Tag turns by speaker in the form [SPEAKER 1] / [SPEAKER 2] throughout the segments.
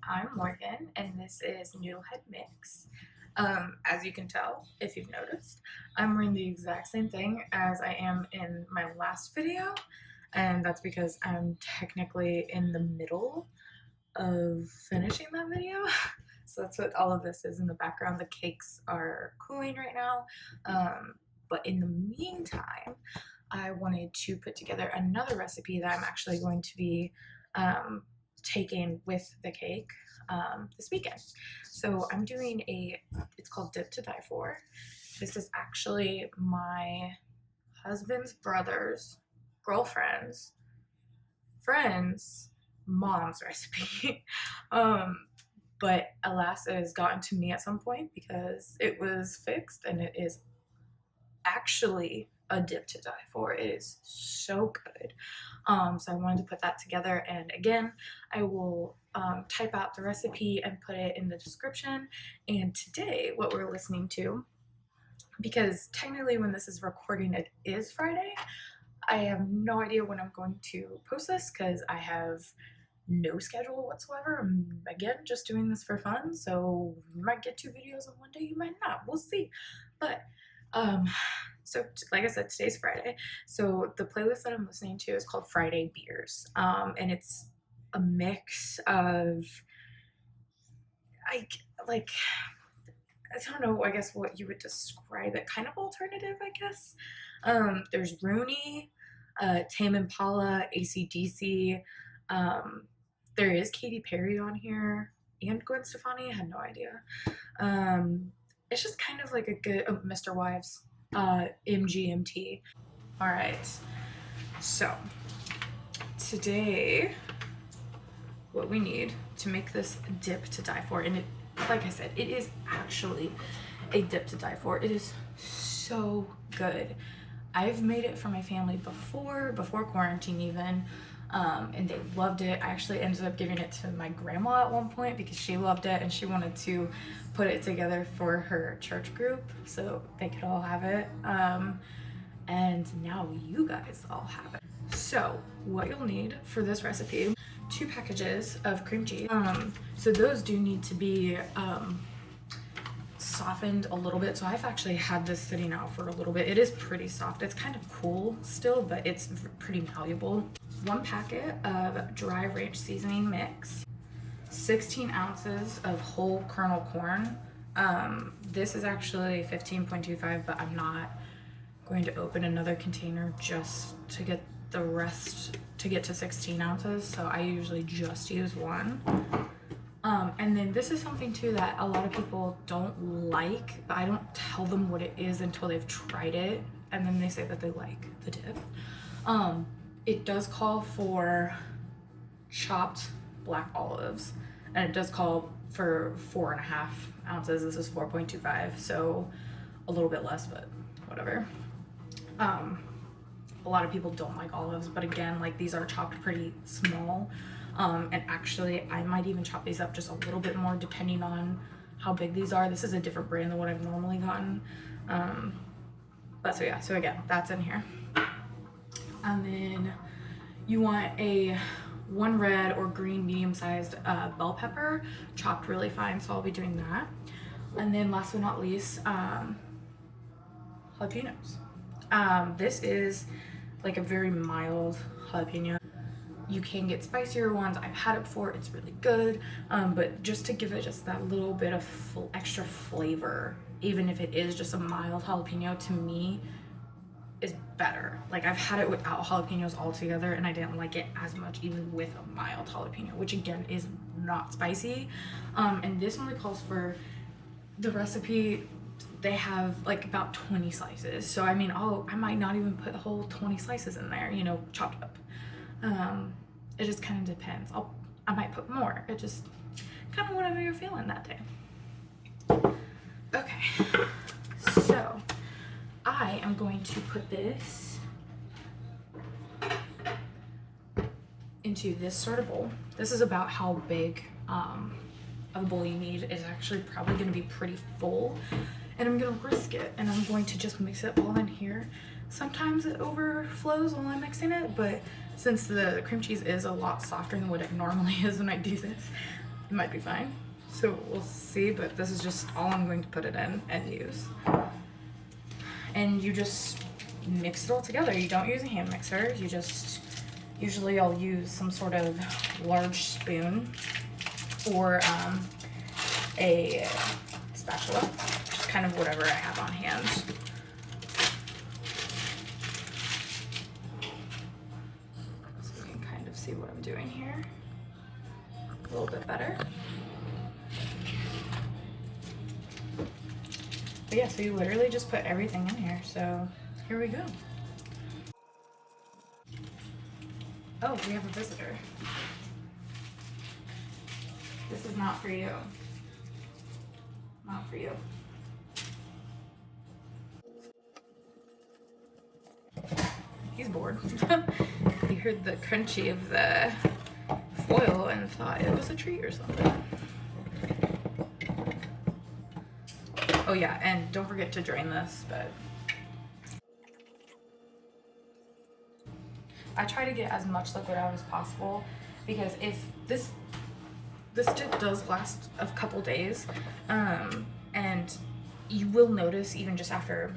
[SPEAKER 1] I'm Morgan, and this is Noodlehead Mix. As you can tell, if you've noticed, I'm wearing the exact same thing as I am in my last video, and that's because I'm technically in the middle of finishing that video. So that's what all of this is in the background. The cakes are cooling right now, but in the meantime, I wanted to put together another recipe that I'm actually going to be taking with the cake this weekend. So I'm doing it's called Dip to Die For. This is actually my husband's brother's girlfriend's friend's mom's recipe. But alas, it has gotten to me at some point because it was fixed, and it is actually a dip to die for. It is so good. So I wanted to put that together, and again, I will type out the recipe and put it in the description. And today, what we're listening to, because technically when this is recording, it is Friday. I have no idea when I'm going to post this because I have no schedule whatsoever. I'm again just doing this for fun, so you might get 2 videos on one day, you might not. We'll see. But so like I said, today's Friday. So the playlist that I'm listening to is called Friday Beers, and it's a mix of I like I don't know, I guess what you would describe it, kind of alternative, I guess. There's Rooney, Tame Impala, AC/DC. There is Katy Perry on here and Gwen Stefani. I had no idea. It's just kind of like a good Mr. Wives, MGMT. All right, so today what we need to make this dip to die for, and it, like I said, it is actually a dip to die for. It is so good. I've made it for my family before quarantine even, and they loved it. I actually ended up giving it to my grandma at one point because she loved it and she wanted to put it together for her church group so they could all have it. And now you guys all have it. So what you'll need for this recipe: 2 packages of cream cheese. So those do need to be softened a little bit. So I've actually had this sitting out for a little bit. It is pretty soft. It's kind of cool still, but it's pretty malleable. 1 packet of dry ranch seasoning mix, 16 ounces of whole kernel corn. This is actually 15.25, but I'm not going to open another container just to get the rest to get to 16 ounces, so I usually just use 1. And then this is something too that a lot of people don't like, but I don't tell them what it is until they've tried it, and then they say that they like the dip. It does call for chopped black olives, and it does call for 4.5 ounces. This is 4.25, so a little bit less, but whatever. A lot of people don't like olives, but again, like, these are chopped pretty small. And actually I might even chop these up just a little bit more depending on how big these are. This is a different brand than what I've normally gotten. But so yeah, so again, that's in here. And then you want a 1 red or green medium-sized bell pepper, chopped really fine, so I'll be doing that. And then last but not least, jalapeños. This is like a very mild jalapeno. You can get spicier ones. I've had it before. It's really good. But just to give it just that little bit of extra flavor, even if it is just a mild jalapeno, to me is better. Like, I've had it without jalapenos altogether and I didn't like it as much even with a mild jalapeno, which again is not spicy. And this only calls for, the recipe, they have like about 20 slices. So I mean, I might not even put the whole 20 slices in there, you know, chopped up. It just kind of depends. I might put more. It just kind of whatever you're feeling that day. Okay, so I am going to put this into this sort of bowl. This is about how big of a bowl you need. It's actually probably going to be pretty full, and I'm going to whisk it, and I'm going to just mix it all in here. Sometimes it overflows while I'm mixing it, but since the cream cheese is a lot softer than what it normally is when I do this, it might be fine. So we'll see, but this is just all I'm going to put it in and use. And you just mix it all together. You don't use a hand mixer. You just, usually I'll use some sort of large spoon or a spatula, just kind of whatever I have on hand. So you can kind of see what I'm doing here a little bit better. But yeah, so you literally just put everything in here. So here we go. Oh, we have a visitor. This is not for you. Not for you. He's bored. He heard the crunchy of the foil and thought it was a treat or something. Oh yeah, and don't forget to drain this, but I try to get as much liquid out as possible, because if this dip does last a couple days, and you will notice even just after,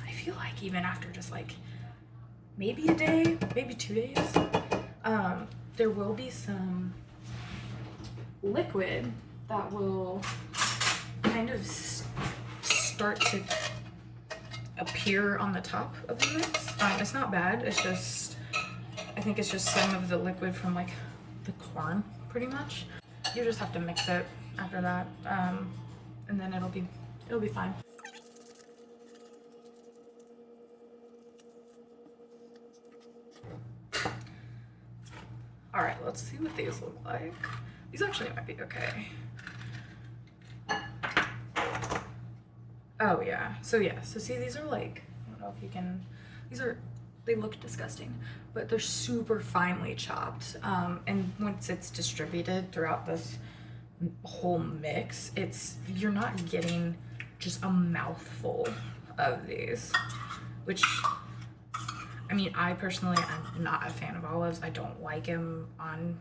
[SPEAKER 1] I feel like even after just like maybe a day, maybe 2 days, there will be some liquid that will kind of start to appear on the top of the mix. It's not bad, it's just, I think it's just some of the liquid from like the corn, pretty much. You just have to mix it after that, and then it'll be fine. All right, let's see what these look like. These actually might be okay. Oh yeah, so see, these are like, I don't know if you can, they look disgusting, but they're super finely chopped. And once it's distributed throughout this whole mix, you're not getting just a mouthful of these, which, I mean, I personally, I'm not a fan of olives. I don't like them on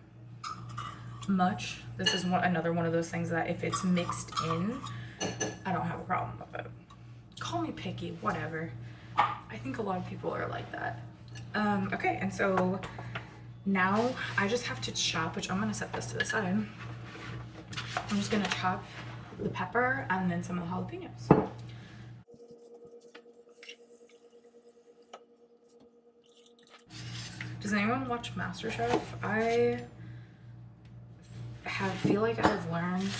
[SPEAKER 1] much. This is another one of those things that if it's mixed in, I don't have a problem with it. Call me picky, whatever. I think a lot of people are like that. Okay, and so now I just have to chop, which I'm gonna set this to the side. I'm just gonna chop the pepper and then some of the jalapenos. Does anyone watch MasterChef? I feel like I've learned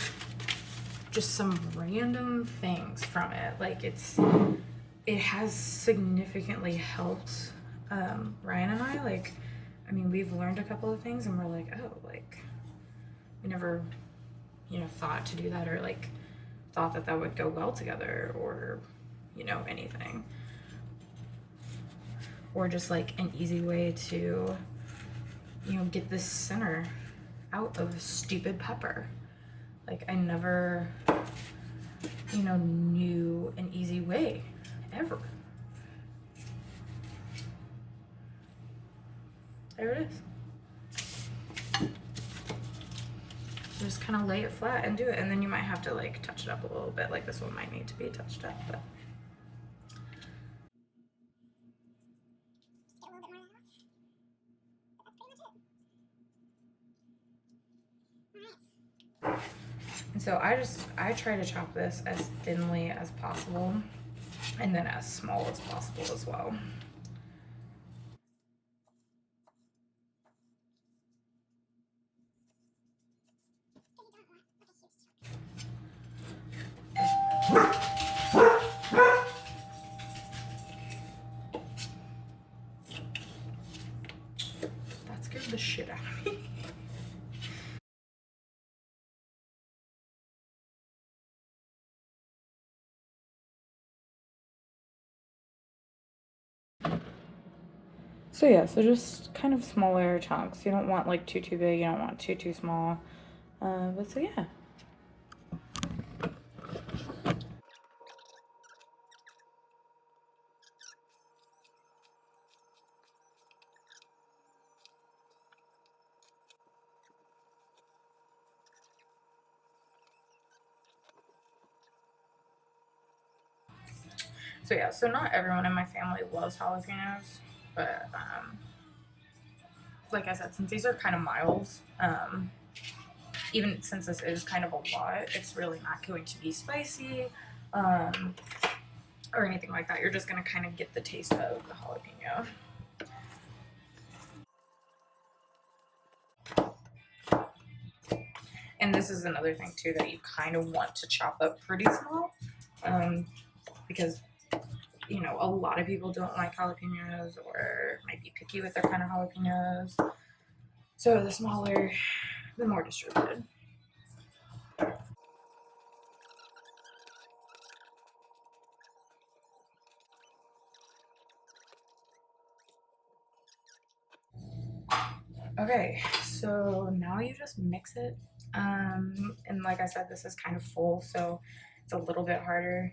[SPEAKER 1] just some random things from it. Like it has significantly helped Ryan and I. Like, I mean, we've learned a couple of things and we're like, oh, like we never, thought to do that, or like thought that would go well together, or anything, or just like an easy way to get this center out of stupid pepper. Like I never knew an easy way ever. There it is. Just kind of lay it flat and do it, and then you might have to like touch it up a little bit. Like this one might need to be touched up, but and so I try to chop this as thinly as possible and then as small as possible as well. That scared the shit out of me. So yeah, so just kind of smaller chunks. You don't want like too big, you don't want too small. But so yeah. So yeah, so not everyone in my family loves jalapenos, but like I said, since these are kind of mild, even since this is kind of a lot, it's really not going to be spicy or anything like that. You're just going to kind of get the taste of the jalapeno. And this is another thing too, that you kind of want to chop up pretty small, because you know, a lot of people don't like jalapenos or might be picky with their kind of jalapenos. So the smaller, the more distributed. Okay, so now you just mix it. And like I said, this is kind of full, so it's a little bit harder.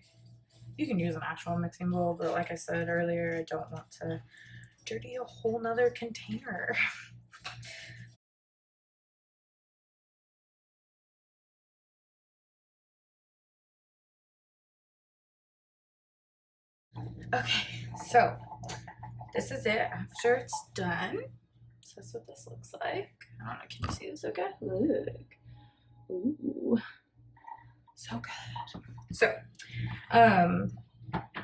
[SPEAKER 1] You can use an actual mixing bowl, but like I said earlier, I don't want to dirty a whole nother container. Okay, so this is it after it's done. So that's what this looks like. I don't know, can you see this okay? Look. Ooh, so good. So, um,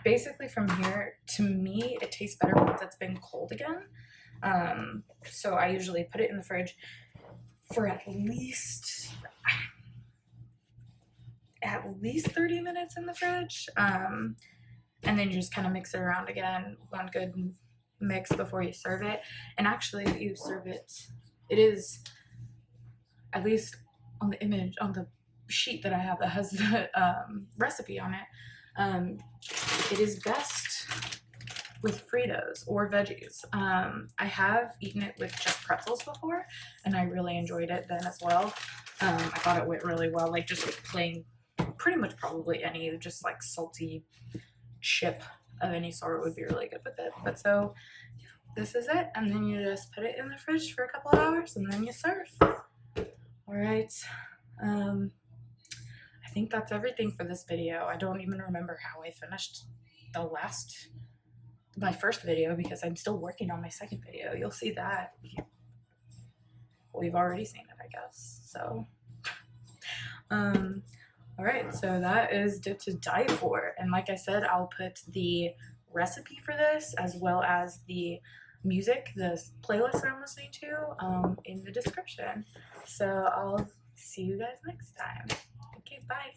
[SPEAKER 1] basically from here, to me, it tastes better once it's been cold again. So I usually put it in the fridge for at least 30 minutes in the fridge. And then you just kind of mix it around again, one good mix before you serve it. And actually, you serve it, it is, at least on the image, on the sheet that I have that has the recipe on it, it is best with Fritos or veggies. I have eaten it with just pretzels before, and I really enjoyed it then as well. I thought it went really well, like just like plain, pretty much probably any just like salty chip of any sort would be really good with it. But so this is it, and then you just put it in the fridge for a couple of hours, and then you serve. All right. I think that's everything for this video. I don't even remember how I finished my first video because I'm still working on my second video. You'll see that. We've already seen it, I guess. So, all right. So that is Dip to Die For. And like I said, I'll put the recipe for this as well as the music, the playlist I'm listening to, in the description. So I'll see you guys next time. Okay, bye.